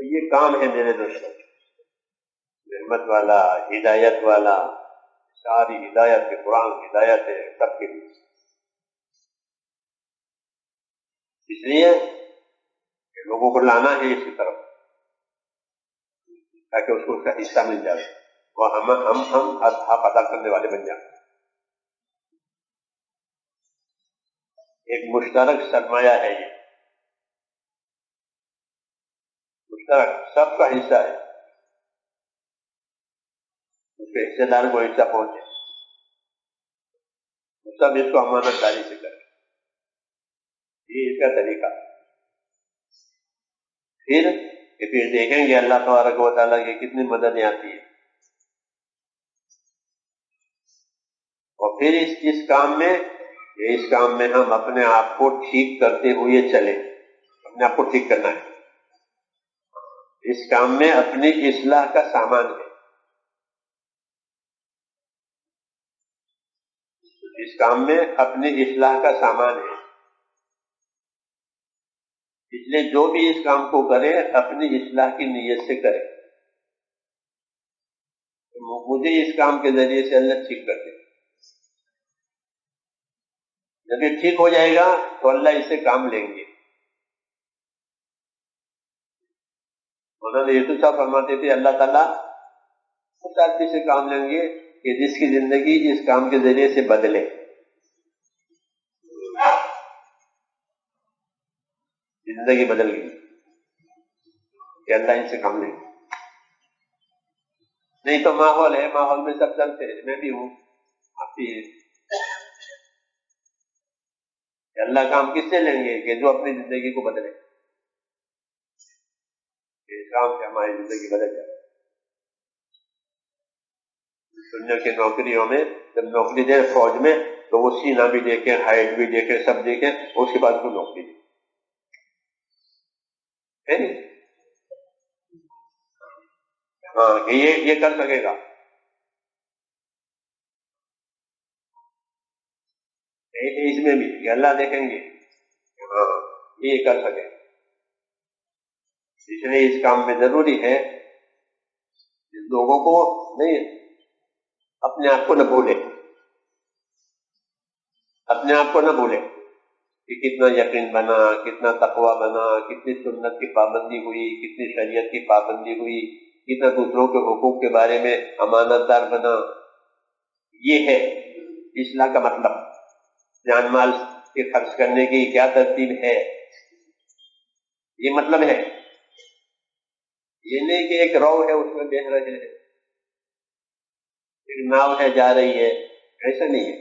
تو یہ کام ہے میرے دوستوں، رحمت والا، ہدایت والا، ساری ہدایت ہے، قرآن ہدایت ہے سب کے لیے، اس لیے کہ لوگوں کو لانا ہے اسی طرف تاکہ اس کو اس کا حصہ مل جائے، اور ہم حق ادا کرنے والے بن جائیں۔ ایک مشترک سرمایہ ہے، یہ مشترک سب کا حصہ ہے، اس کے حصے دار کو حصہ پہنچے، سب اس کو امانت داری سے کریں، یہ اس کا طریقہ۔ پھر دیکھیں گے اللہ تبارک و تعالیٰ کی کتنی مدد آتی ہے، اور پھر اس کام میں ہم اپنے آپ کو ٹھیک کرتے ہوئے چلیں، اپنے آپ کو ٹھیک کرنا ہے، اس کام میں اپنی اصلاح کا سامان ہے، اس کام میں اپنی اصلاح کا سامان ہے، اس لیے جو بھی اس کام کو کرے اپنی اصلاح کی نیت سے کرے، مجھے اس کام کے ذریعے سے اللہ ٹھیک کر دے، جب یہ ٹھیک ہو جائے گا تو اللہ اس سے کام لیں گے۔ مولانا یوسف صاحب فرماتے تھے اللہ تعالیٰ اس آدمی سے کام لیں گے کہ جس کی زندگی اس کام کے ذریعے سے بدلے، زندگی بدل گئی کہ اللہ ان سے کام لیں گے۔ نہیں تو ماحول ہے، ماحول میں سب چلتے ہیں، میں بھی ہوں، آپ بھی ہیں، کہ اللہ کام کس سے لیں گے کہ جو اپنی زندگی کو بدلے، کہ اس کام سے ہماری زندگی بدل جائے۔ دنیا کی نوکریوں میں جب نوکری دے فوج میں تو وہ سینہ بھی دیکھیں، ہائٹ بھی دیکھیں، سب دیکھیں، اس کے بعد کو نوکری دے، ہے نہیں؟ ہاں کہ یہ کر سکے گا، اس میں بھی کہ اللہ دیکھیں گے کہ ہاں یہ کر سکے، اس لیے اس کام میں ضروری ہے لوگوں کو نہیں، اپنے آپ کو نہ بھولے، اپنے آپ کو نہ بھولے کہ کتنا یقین بنا، کتنا تقویٰ بنا، کتنی سنت کی پابندی ہوئی، کتنی شریعت کی پابندی ہوئی، کتنا دوسروں کے حقوق کے بارے میں امانت دار بنا۔ یہ ہے اصلاح کا مطلب، جان مال کے خرچ کرنے کی کیا ترتیب ہے، یہ مطلب ہے، یہ نہیں کہ ایک رو ہے اس میں بہہ رہے ہیں، ایک ناؤ ہے جا رہی ہے، ایسا نہیں ہے،